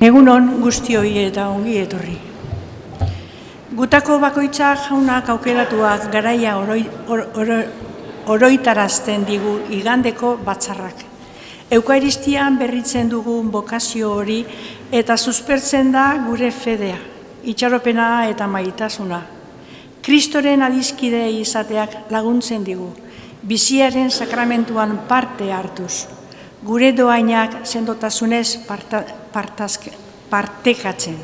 Egunon guztioi eta ongi etorri. Gutako bakoitzak jaunak aukeratuak garaia oroitarazten digu igandeko batzarrak. Eukaristian berritzen dugun bokazio hori eta suspertzen da gure fedea, itxaropena eta maitasuna. Kristoren adizkide izateak laguntzen digu, biziaren sakramentuan parte hartuz. Gure doainak sendotasunez partekatzen.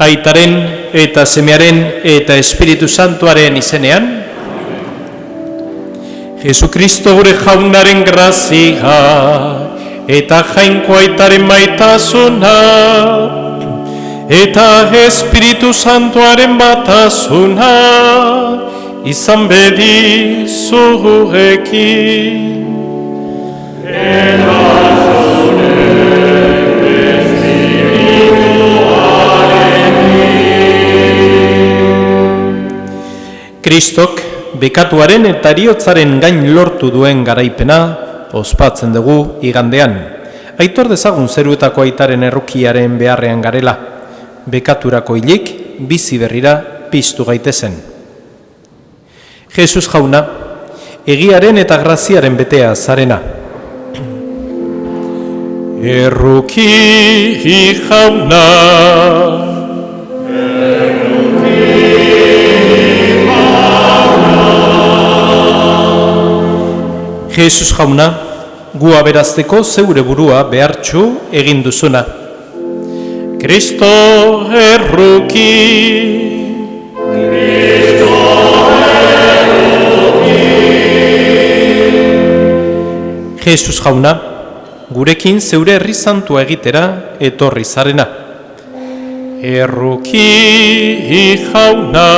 Aitaren eta Semearen eta Espiritu Santuaren izenean. Jesukristo gure jaunaren grazia eta jainko aitaren maitasuna eta Espiritu Santuaren batasuna izan bedi zuekin. Kristok bekatuaren eta heriotzaren gain lortu duen garaipena ospatzen dugu igandean. Aitor dezagun zeruetako aitaren errukiaren beharrean garela. Bekaturako hilik bizi berrira piztu gaitezen. Jesus jauna, egiaren eta graziaren betea zarena. Erruki jauna. Jesus jauna, gu aberazteko zeure burua behartxu egin duzuna. Kristo erruki. Kristo erruki. Jesus jauna, gurekin zeure herri santua egitera etorri zarena. Erruki jauna.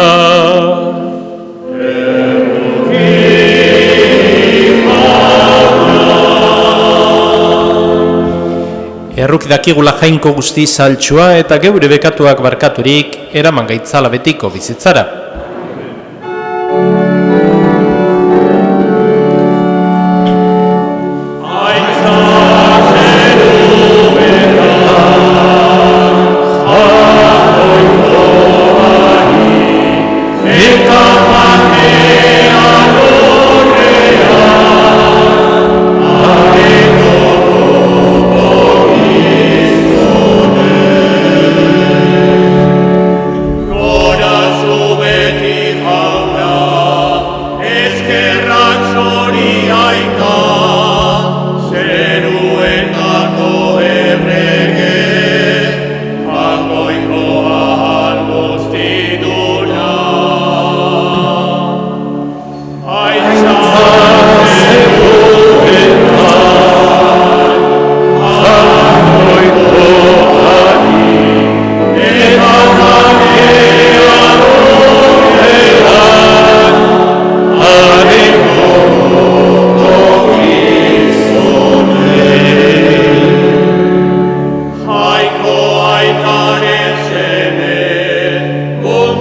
Erruk dakigula jainko guzti saltsua eta geure bekatuak barkaturik eraman gaitzala betiko bizitzara. Sube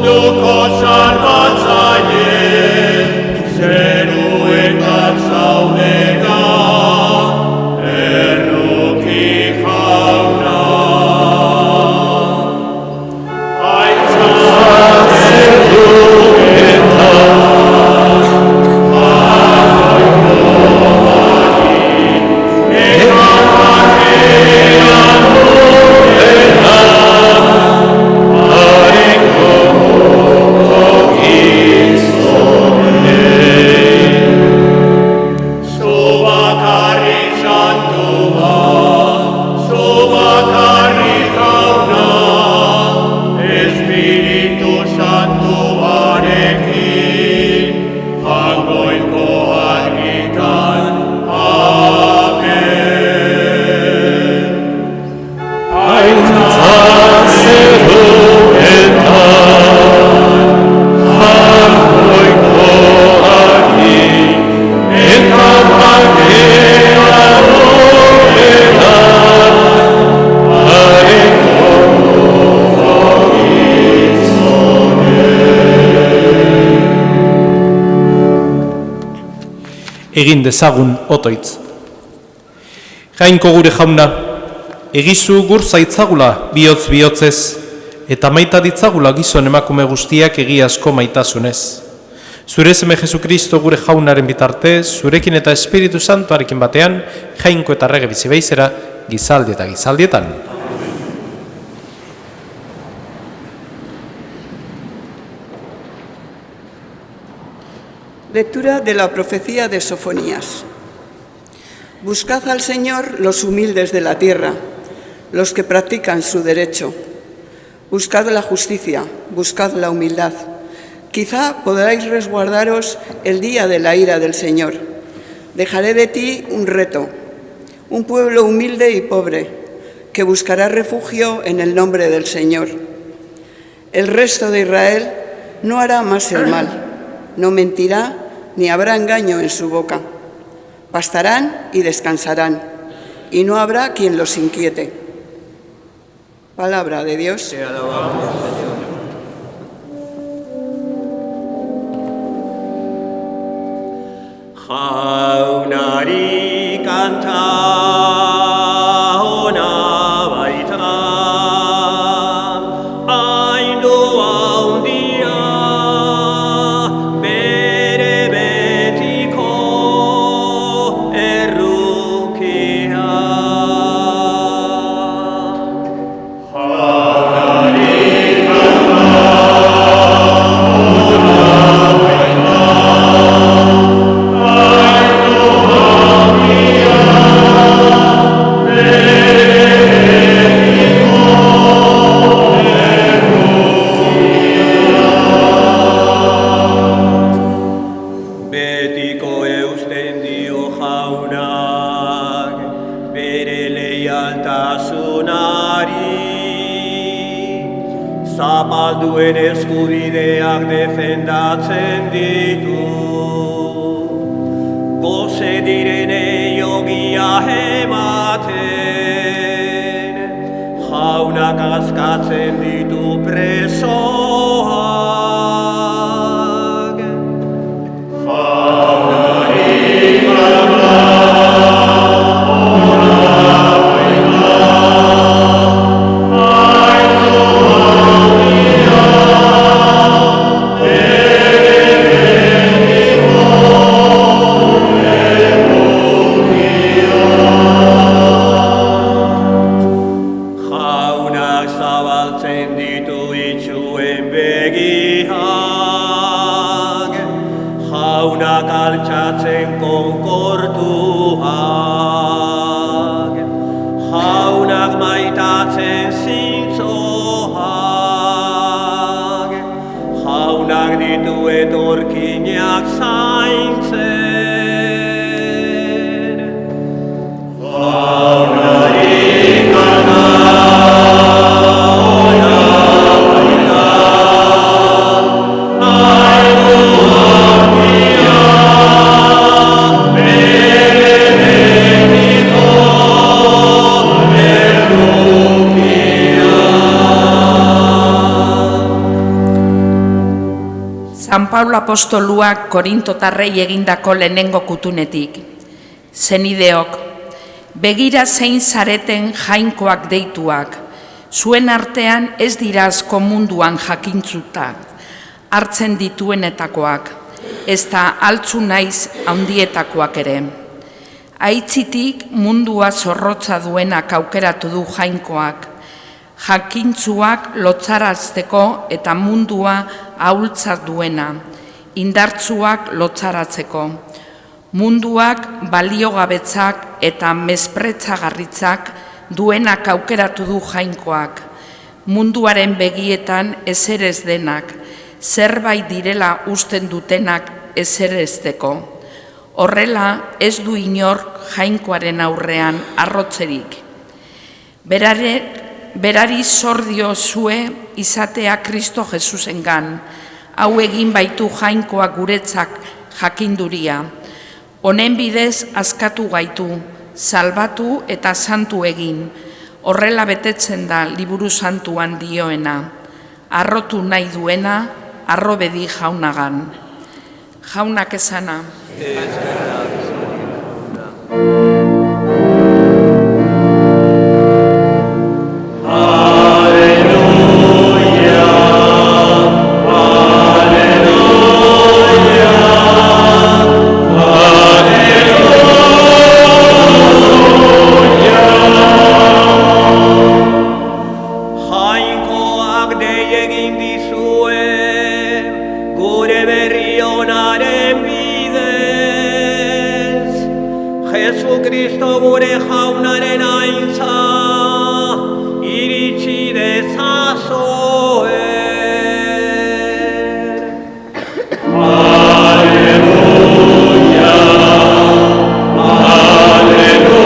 munduko salbatzaile, zeruetan zaudena, erruki jauna. Aitzatzen duetan, egin dezagun otoitz. Jainko gure jauna, egizu gur zaitzagula bihotz bihotzez, eta maita ditzagula gizon emakume guztiak egiazko maitasunez. Zure seme Jesukristo gure jaunaren bitartez, zurekin eta Espiritu Santuarekin batean, jainko eta rege bizi beizera, gizaldi eta gizaldietan. Lectura de la profecía de Sofonías. Buscad al Señor los humildes de la tierra, los que practican su derecho. Buscad la justicia, buscad la humildad. Quizá podráis resguardaros el día de la ira del Señor. Dejaré de ti un reto, un pueblo humilde y pobre, que buscará refugio en el nombre del Señor. El resto de Israel no hará más el mal, no mentirá ni habrá engaño en su boca. Pastarán y descansarán, y no habrá quien los inquiete. Palabra de Dios. Te alabamos, Señor. Jaunari kanta ona baita, aindoa handia, bere betiko errukia. Betiko eusten dio jaunak bere leialtasunari, zapalduen eskubideak defendatzen ditu, goze direnei ogia ematen, jaunak askatzen ditu presoak. Jaunak zabaltzen ditu itxuen begiak, jaunak altxatzen konkortuak, jaunak maitatzen zintzoak, jaunak ditu etorkinak zaintzen. San Paulo apostoluak Korintotarrei egindako lehenengo kutunetik. Zenideok, begira zein zareten jainkoak deituak, zuen artean ez dira asko munduan jakintzuta, hartzen dituenetakoak, ez da altzu naiz handietakoak ere. Aitzitik mundua zorrotza duenak aukeratu du jainkoak, jakintzuak lotzarazteko eta mundua ahultza duena, indartzuak lotzaratzeko. Munduak baliogabetzak eta mespretzagarritzak duenak aukeratu du jainkoak. Munduaren begietan ezerez denak, zerbait direla usten dutenak ezerezteko. Horrela ez du inor jainkoaren aurrean arrotzerik. Berari zordio zue izatea Kristo Jesusengan, hau egin baitu jainkoak guretzak jakinduria. Honen bidez askatu gaitu, salbatu eta santu egin, horrela betetzen da liburu santuan dioena. Arrotu nahi duena, arrobedi jaunagan. Jaunak esana. Jesucristo gure jaunaren aintza, iritsi dezazue. Aleluia, aleluia,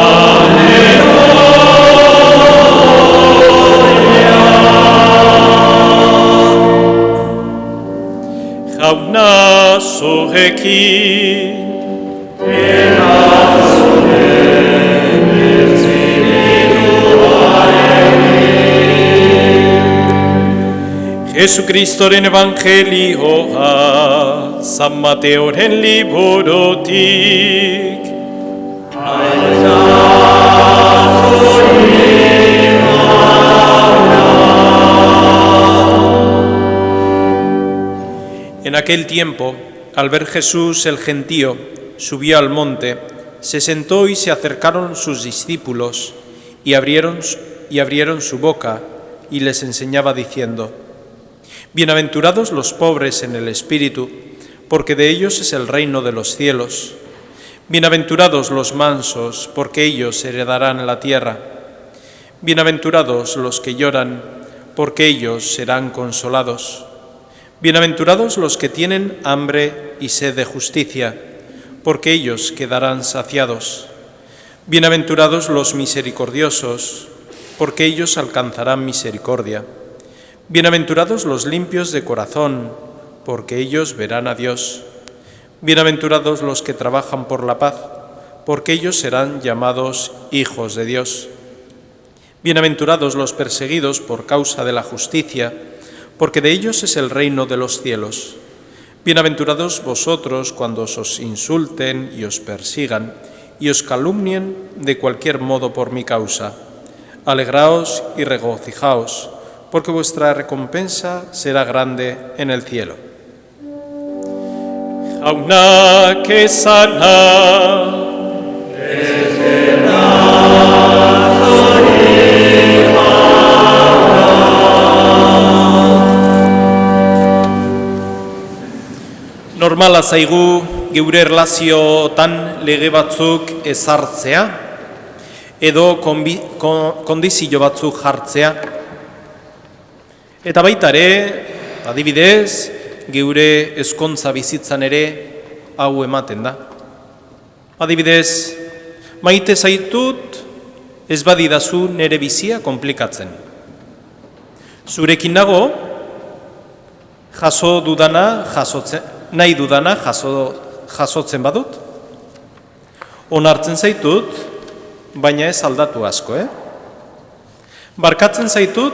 aleluia. Jauna zurekin, Jesucristoren evangelioa, San Mateoren liburutik. En aquel tiempo, al ver Jesús el gentío, subió al monte, se sentó y se acercaron sus discípulos y abrieron su boca y les enseñaba diciendo: Bienaventurados los pobres en el espíritu, porque de ellos es el reino de los cielos. Bienaventurados los mansos, porque ellos heredarán la tierra. Bienaventurados los que lloran, porque ellos serán consolados. Bienaventurados los que tienen hambre y sed de justicia, porque ellos quedarán saciados. Bienaventurados los misericordiosos, porque ellos alcanzarán misericordia. Bienaventurados los limpios de corazón, porque ellos verán a Dios. Bienaventurados los que trabajan por la paz, porque ellos serán llamados hijos de Dios. Bienaventurados los perseguidos por causa de la justicia, porque de ellos es el reino de los cielos. Bienaventurados vosotros cuando os insulten y os persigan y os calumnien de cualquier modo por mi causa. Alegraos y regocijaos, porque vuestra recompensa será grande en el cielo. Jaunak esana. Normala zaigu geure erlazioetan lege batzuk ezartzea edo kondizio batzuk jartzea. Eta baita ere, adibidez, geure ezkontza bizitzan ere hau ematen da. Adibidez, maite zaitut ez badidazu nere bizia konplikatzen. Zurekin nago, jaso dudana nahi dudana jasotzen badut. Onartzen zaitut, baina ez aldatu asko, Barkatzen zaitut,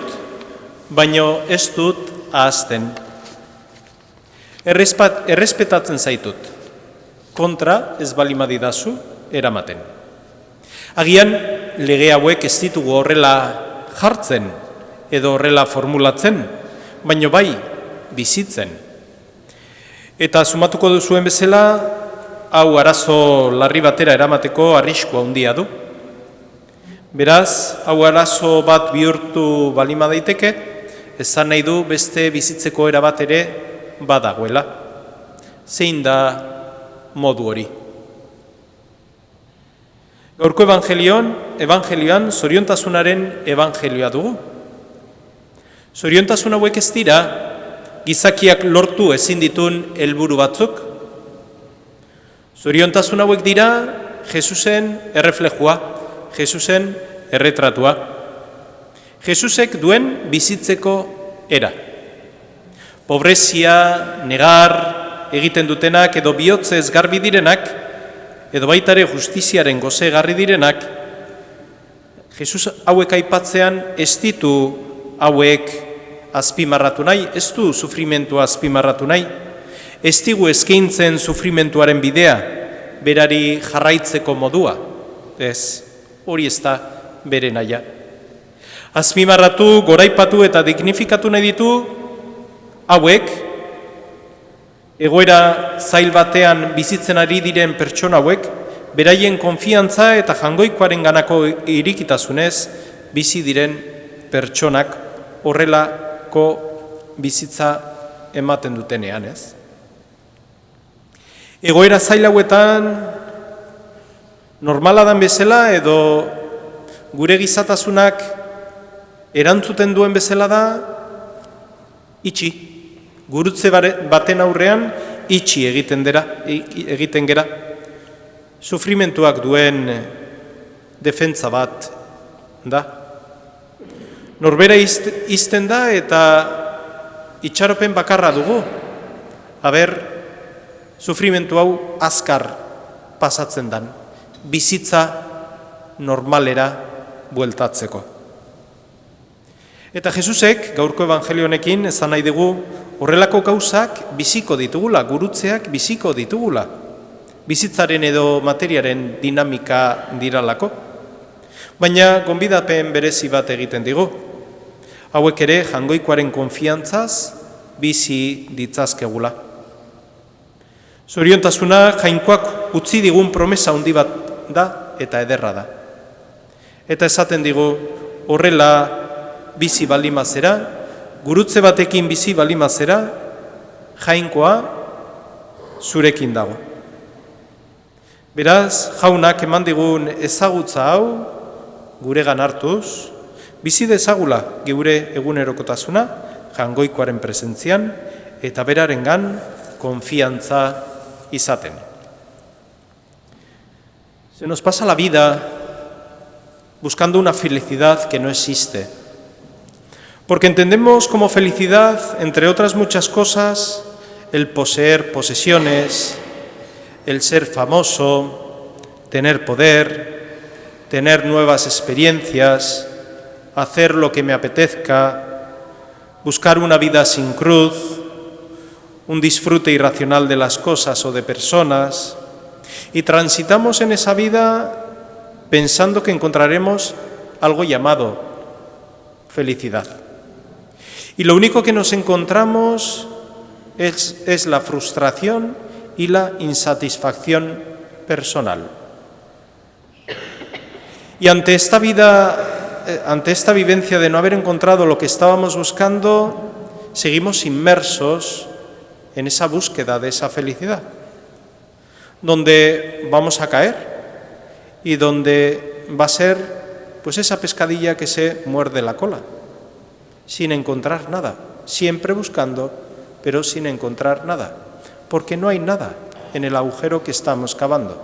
baino ez dut ahazten. Errespetatzen zaitut, kontra ez balimadidazu eramaten. Agian lege hauek ez ditugu horrela jartzen edo horrela formulatzen, baino bai bizitzen. Eta sumatuko duzuen bezala, hau arazo larri batera eramateko arriskua handia du. Beraz, hau arazo bat bihurtu balima daiteke, esan nahi du beste bizitzeko erabat ere badagoela. Zein da modu hori? Gaurko evangelioan zoriontasunaren evangelioa dugu. Zoriontasun hauek ez dira gizakiak lortu ezin ditun helburu batzuk. Zoriontasun hauek dira Jesusen erreflejua, Jesusen erretratua. Jesusek duen bizitzeko era. Pobrezia, negar, egiten dutenak edo bihotzez garbi direnak, edo baitare justiziaren goze garri direnak, Jesus hauek aipatzean ez ditu hauek azpimarratu nahi, ez du sufrimentua azpimarratu nahi, ez digu eskaintzen sufrimentuaren bidea, berari jarraitzeko modua, ez, hori ez da bere nahia. Azpimarratu, goraipatu eta dignifikatu nahi ditu hauek, egoera zail batean bizitzen ari diren pertsona hauek, beraien konfiantza eta jangoikoaren ganako irikitasunez bizi diren pertsonak horrelako bizitza ematen dutenean, ez? Egoera zail hauetan normala dan bezala edo gure gizatasunak erantzuten duen bezala da itxi. Gurutze baten aurrean itxi egiten gera. Sufrimentuak duen defentsa bat da. Norbera izten da eta itxaropen bakarra dugu. Aber, sufrimentu hau azkar pasatzen dan. Bizitza normalera bueltatzeko. Eta Jesusek, gaurko evangelio honekin, esan nahi dugu, horrelako gauzak biziko ditugula, gurutzeak biziko ditugula. Bizitzaren edo materiaren dinamika diralako. Baina gonbidapen berezi bat egiten digu. Hauek ere jangoikoaren konfiantzaz bizi ditzazkegula. Zoriontasuna jainkoak utzi digun promesa handi bat da eta ederra da. Eta esaten digu horrela bizi balimazera, gurutze batekin bizi balimazera, jainkoa zurekin dago. Beraz, jaunak eman digun ezagutza hau, guregan hartuz, bizi dezagula geure egunerokotasuna, jangoikoaren presentzian, eta berarengan konfiantza izaten. Se nos pasa la vida buscando una felicidad que no existe. Porque entendemos como felicidad, entre otras muchas cosas, el poseer posesiones, el ser famoso, tener poder, tener nuevas experiencias, hacer lo que me apetezca, buscar una vida sin cruz, un disfrute irracional de las cosas o de personas, y transitamos en esa vida pensando que encontraremos algo llamado felicidad. Y lo único que nos encontramos es la frustración y la insatisfacción personal. Y ante esta vivencia de no haber encontrado lo que estábamos buscando, seguimos inmersos en esa búsqueda de esa felicidad, donde vamos a caer y donde va a ser pues esa pescadilla que se muerde la cola, sin encontrar nada, siempre buscando, pero sin encontrar nada, porque no hay nada en el agujero que estamos cavando.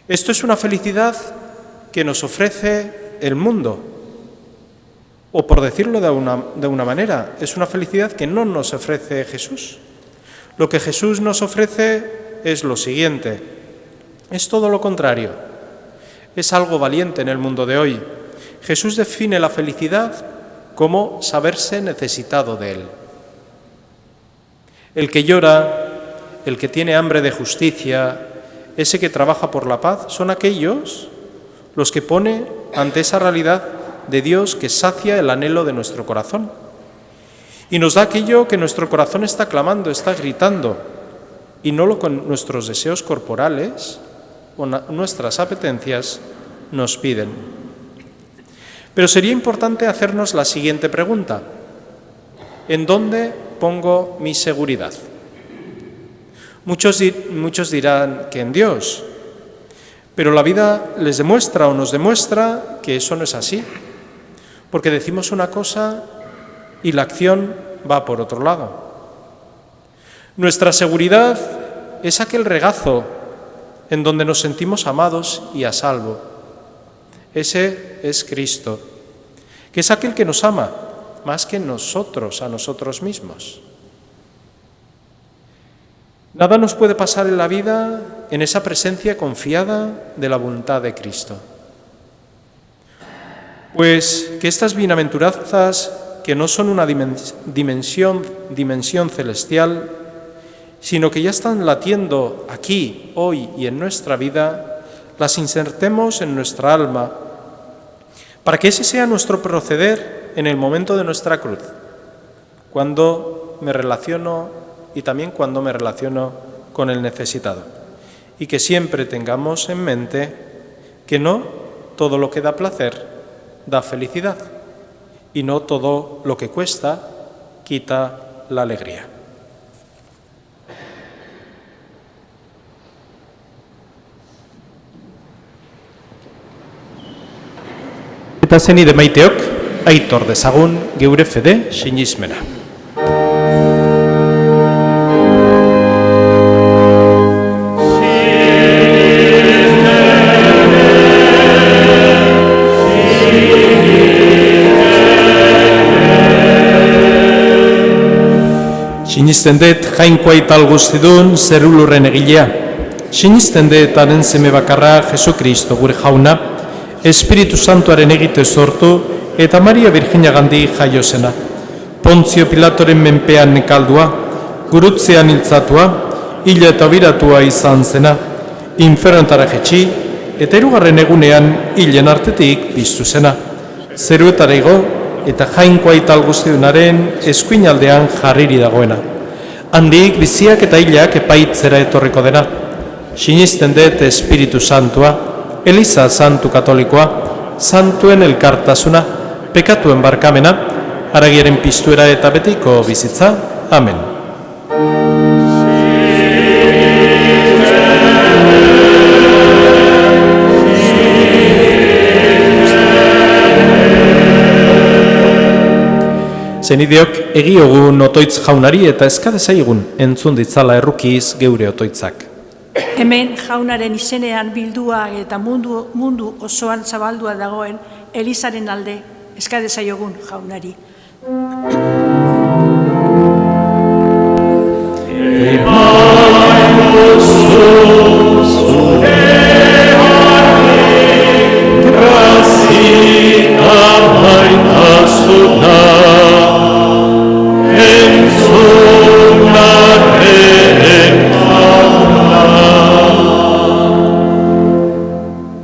Esto es una felicidad que nos ofrece el mundo, o por decirlo de una manera, es una felicidad que no nos ofrece Jesús. Lo que Jesús nos ofrece es lo siguiente, es todo lo contrario, es algo valiente en el mundo de hoy. Jesús define la felicidad como saberse necesitado de Él. El que llora, el que tiene hambre de justicia, ese que trabaja por la paz, son aquellos los que pone ante esa realidad de Dios que sacia el anhelo de nuestro corazón y nos da aquello que nuestro corazón está clamando, está gritando, y no lo con nuestros deseos corporales o nuestras apetencias nos piden. Pero sería importante hacernos la siguiente pregunta: ¿en dónde pongo mi seguridad? Muchos dirán que en Dios, pero la vida les demuestra o nos demuestra que eso no es así, porque decimos una cosa y la acción va por otro lado. Nuestra seguridad es aquel regazo en donde nos sentimos amados y a salvo. Ese es Cristo, que es aquel que nos ama más que nosotros a nosotros mismos. Nada nos puede pasar en la vida en esa presencia confiada de la voluntad de Cristo. Pues que estas bienaventuranzas, que no son una dimensión celestial, sino que ya están latiendo aquí, hoy y en nuestra vida, las insertemos en nuestra alma, para que ese sea nuestro proceder en el momento de nuestra cruz, cuando me relaciono y también cuando me relaciono con el necesitado, y que siempre tengamos en mente que no todo lo que da placer da felicidad, y no todo lo que cuesta quita la alegría. Eta zenide maiteok, aitor dezagun geure fede sinismena. Sinisten dut jainkoa ital guztidun zerulurren egilea. Sinisten dut haren seme bakarra Jesukristo gure jauna, Espiritu Santuaren egite sortu eta Maria Virginagandik jaio zena. Pontzio Pilatoren menpean nekaldua, gurutzean hiltzatua, hila eta biratua izan zena, infernotara jetxi eta hirugarren egunean hilen artetik piztu zena. Zeruetara igo eta jainkoa ital guztidunaren eskuinaldean jarriri dagoena. Handik biziak eta hilak epaitzera etorriko dena. Sinisten dut Espiritu Santua, Eliza Santu Katolikoa, Santuen elkartasuna, pekatuen barkamena, haragiaren piztuera eta betiko bizitza. Amen. Zenideok egiogun otoitz jaunari eta eskadezaigun entzun ditzala errukiz geure otoitzak. Hemen jaunaren izenean bildua eta mundu osoan zabaldua dagoen Elizaren alde eskadezaiogun jaunari.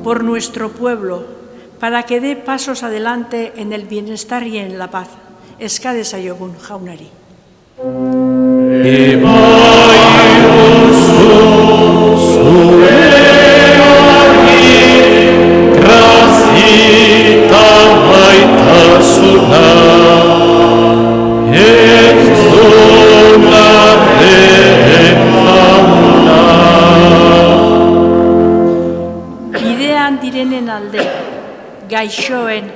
Por nuestro pueblo, para que dé pasos adelante en el bienestar y en la paz. Eskadezaiogun jaunari. Bidean direnen alde, gaixoen,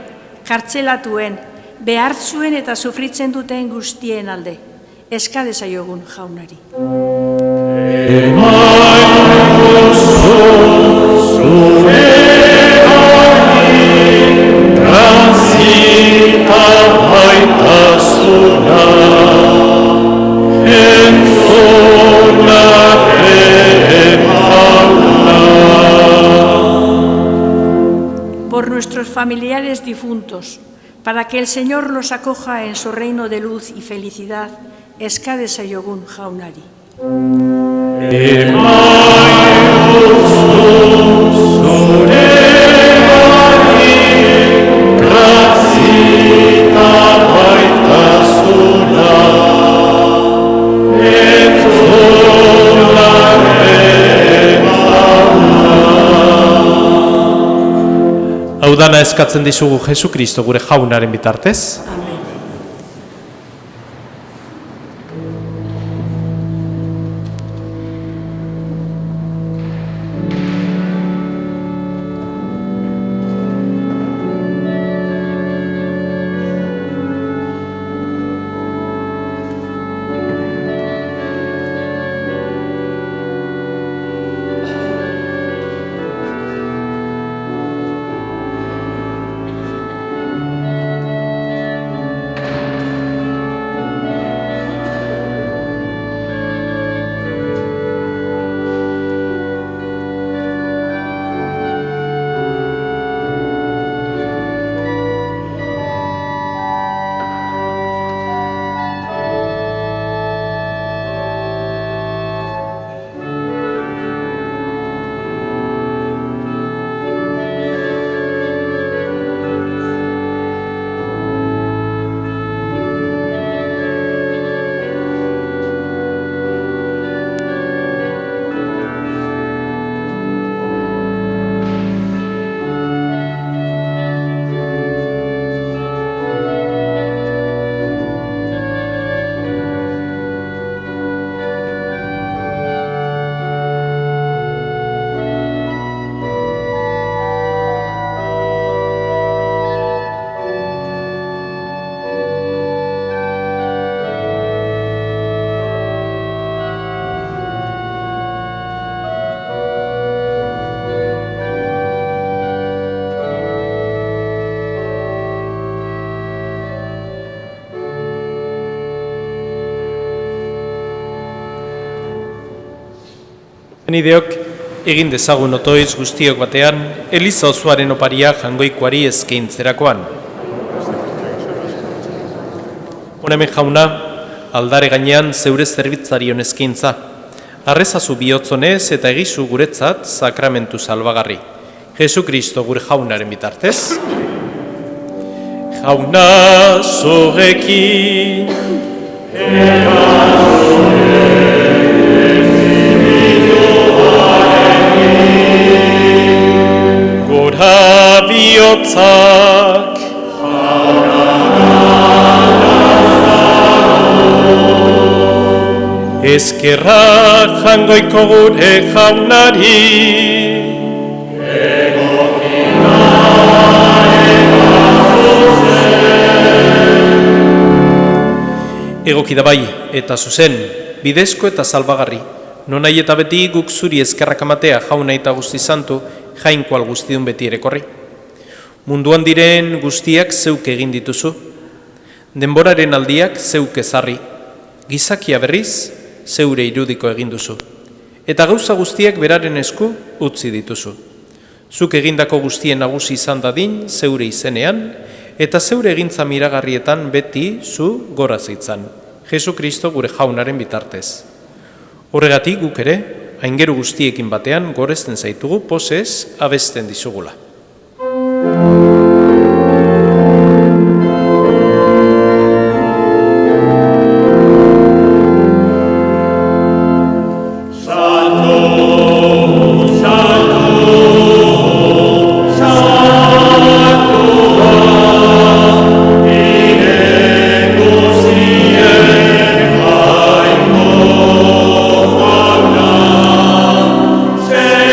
kartzelatuen, behartzuen eta sufritzen duten guztien alde. Eskadezaiogun jaunari. Por nuestros familiares difuntos, para que el Señor los acoja en su reino de luz y felicidad, eska dezaiogun jaunari. Hau dana eskatzen dizugu Jesu Kristo gure jaunaren bitartez. Amen. Ideok egin dezagun otoiz guztiok batean, Eliza osoaren oparia jangoikoari eskaintzerakoan. Hemen jauna, aldare gainean zeure zerbitzarion eskaintza. Arrezazu bihotzonez eta egizu guretzat sakramentu salbagarri. Jesu Kristo gure jaunaren bitartez. Jauna zorekin, gora bihotzak, eskerra jangoiko gure jaunari. Egoki da bai eta zuzen, bidezko eta salbagarri. Nonai eta beti guk zuri eskerrak amatea jauna eta guzti santu, jainkoal guztidun beti erekorri. Munduan diren guztiak zeuk egin dituzu. Denboraren aldiak zeuk ezarri. Gizakia berriz, zeure irudiko egin duzu. Eta gauza guztiak beraren esku utzi dituzu. Zuk egindako guztien nagusi izan dadin zeure izenean, eta zeure egintza miragarrietan beti zu gora zitzan. Jesu Kristo gure jaunaren bitartez. Horregatik guk ere, aingeru guztiekin batean gorezten zaitugu pozez abesten dizugula. Señor,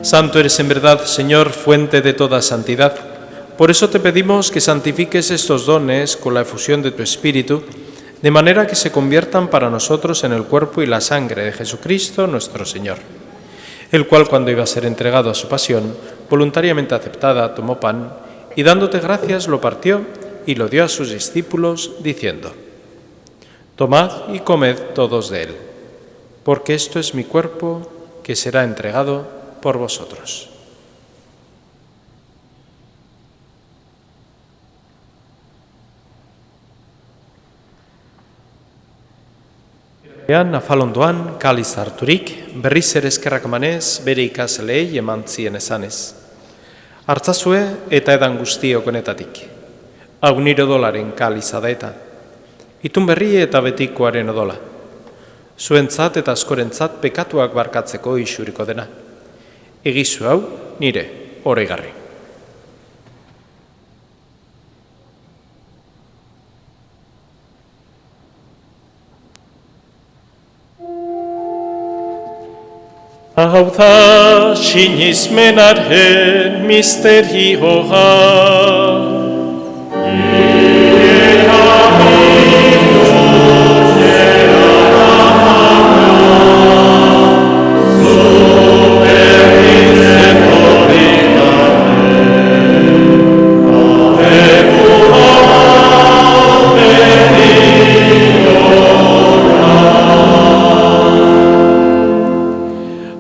Santo eres en verdad, Señor, fuente de toda santidad. Por eso te pedimos que santifiques estos dones con la efusión de tu Espíritu, de manera que se conviertan para nosotros en el cuerpo y la sangre de Jesucristo nuestro Señor, el cual, cuando iba a ser entregado a su pasión, voluntariamente aceptada, tomó pan y, dándote gracias, lo partió y lo dio a sus discípulos, diciendo: Tomad y comed todos de él, porque esto es mi cuerpo que será entregado por vosotros. Afalondoan kaliz harturik, berriz ere eskerrak emanez, bere ikasleei eman zien esanez: Hartzazue eta edan guztiok honetatik. Hau nire odolaren kaliza da eta. Itun berri eta betikoaren odola. Zuentzat eta askorentzat pekatuak barkatzeko isuriko dena. Egizu hau nire oregarri. Hau da sinismenaren misterioa.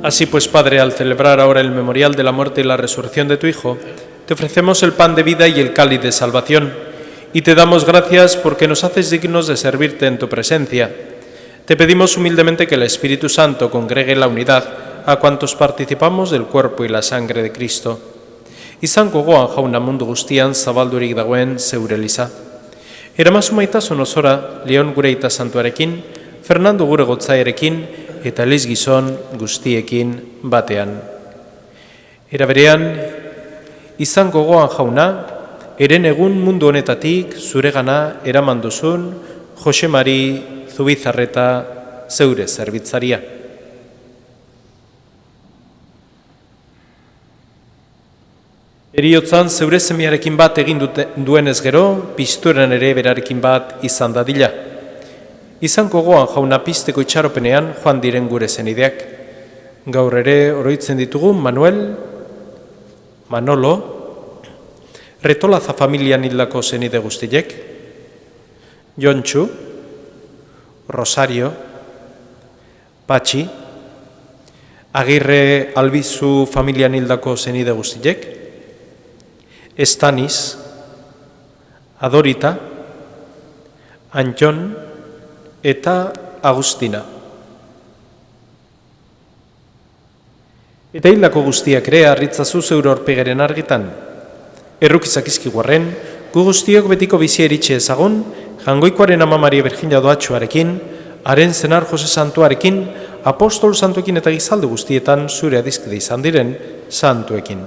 Así pues, Padre, al celebrar ahora el memorial de la muerte y la resurrección de tu Hijo, te ofrecemos el pan de vida y el cáliz de salvación, y te damos gracias porque nos haces dignos de servirte en tu presencia. Te pedimos humildemente que el Espíritu Santo congregue la unidad a cuantos participamos del cuerpo y la sangre de Cristo. Izan gogoan jauna mundu guztian zabaldurik dagoen zeure eliza. Eramazu maitasun osora, Leon gure aita santuarekin, Fernando gure gotzaiarekin, eta Eliz gizon guztiekin batean. Era berean, izan gogoan jauna, eren egun mundu honetatik zuregana eraman duzun Jose Mari Zubizarreta zeure zerbitzaria. Heriotzan zeure semiarekin bat egin duenez gero, pizturan ere berarekin bat izan dadila. Izan gogoan jauna pizteko itxaropenean joan diren gure zenideak. Gaur ere oroitzen ditugu Manuel, Manolo, Retolaza familian hildako zenide guztiek, Jontxu, Rosario, Patxi, Agirre Albizu familian hildako zenide guztiek, Estaniz, Adorita, Antxon, eta Agustina. Eta hildako guztiak ere harritzazu zeure aurpegaren argitan. Errukizak izkiguarren, gu guztiok betiko bizia eritxe ezagun, jangoikoaren ama Maria Virginia doatxuarekin, haren zenar Jose Santuarekin, apostol santuekin eta gizaldu guztietan zure adizkide izan diren santuekin.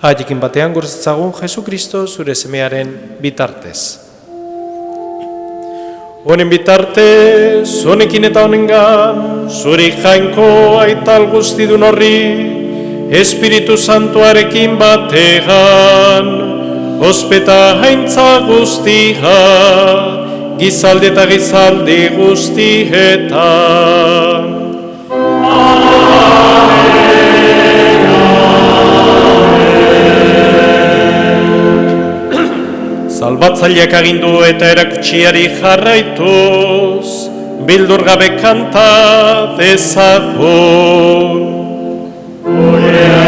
Haiekin batean gorzetzagun Jesukristo zure semearen bitartez. Honen bitartez, honekin eta honengan, zurik jainko aital guztidun horri, Espiritu Santuarekin bategan, ospeta haintza guztia, gizaldi eta gizaldi guztietan. Salbatzaileak agindu eta erakutsiari jarraituz, bildur gabe kanta dezagun. Amen.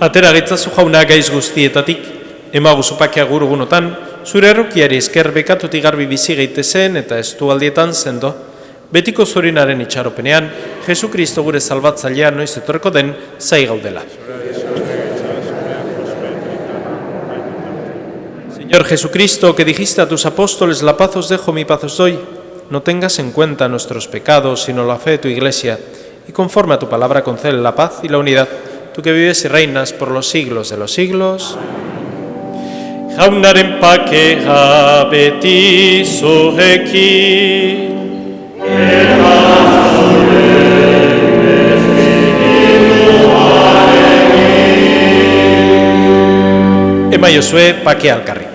Atera gaitzazu jauna gaiz guztietatik, emaguzu pakia gurugunotan, zure errukiari esker bekatutik garbi bizi gaitezen eta estualdietan sendo, betiko zurinaren itxaropenean, Jesu Kristo gure salbatzailea noiz etorreko den zai gaudela. Señor Jesucristo, que dijiste a tus apóstoles, la paz os dejo, mi paz os doy, no tengas en cuenta nuestros pecados, sino la fe de tu Iglesia, y conforme a tu palabra concede la paz y la unidad, tú que vives y reinas por los siglos de los siglos. Jaunaren pakea beti zurekin. Emaiozue pakea alkarri.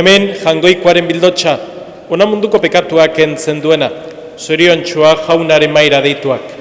Hemen jangoikoaren bildotxa, ona munduko pekatuak kentzen duena, zoriontxua jaunaren maira deituak.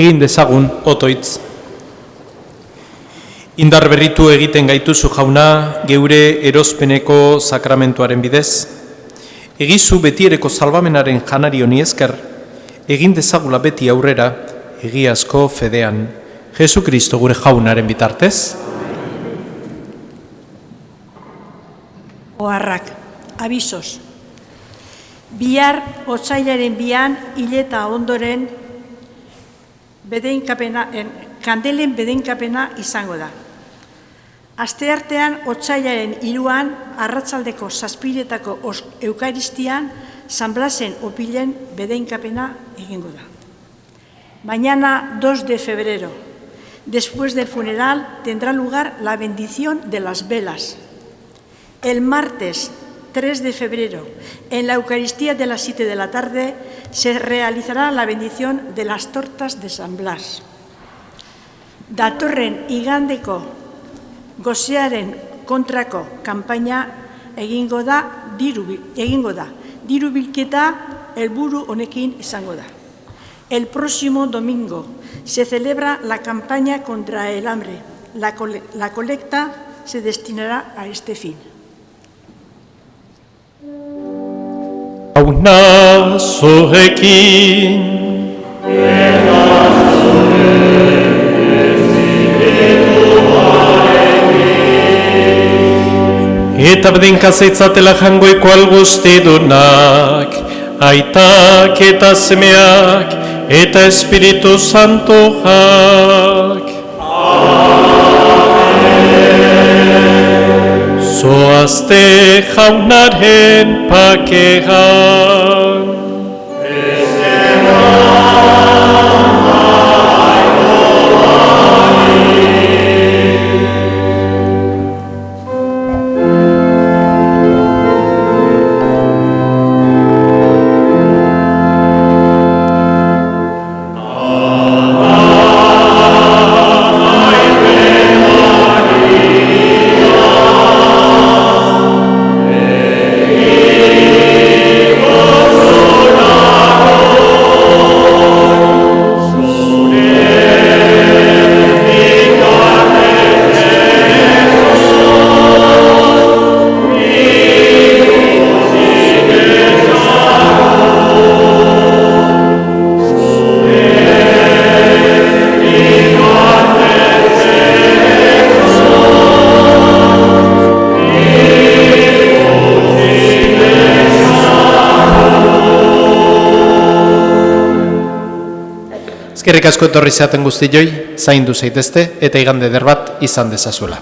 Egin dezagun otoitz. Indar berritu egiten gaituzu jauna, geure erospeneko sakramentuaren bidez. Egizu betiereko salbamenaren janari honi esker, egin dezagula beti aurrera, egiazko fedean, Jesu Kristo gure jaunaren bitartez. Oharrak, abisos. Bihar, otsailaren 2an, hileta ondoren, kandelen bedeinkapena izango da. Asteartean, otsailaren 3an, arratsaldeko 7:00 eukaristian, San Blasen opilen bedeinkapena egingo da. Mañana, 2 de febrero, después del funeral, tendrá lugar la bendición de las velas. El martes 3 de febrero, en la Eucaristía de las 7 de la tarde, se realizará la bendición de las tortas de San Blas. Datorren igandeko gosearen kontrako kanpaina egingo da, diru bilketa helburu honekin izango da. El próximo domingo se celebra la campaña contra el hambre. La colecta se destinará a este fin. Jauna zurekin. Eta bedinka zeitzatela jangoiko alguztidunak, aitak eta semeak, eta Espiritu Santoak. Zoazte jaunaren pakegan. Eskerrik asko etorri zaten guztioi, zaindu zaitezte eta igande eder bat izan dezazuela.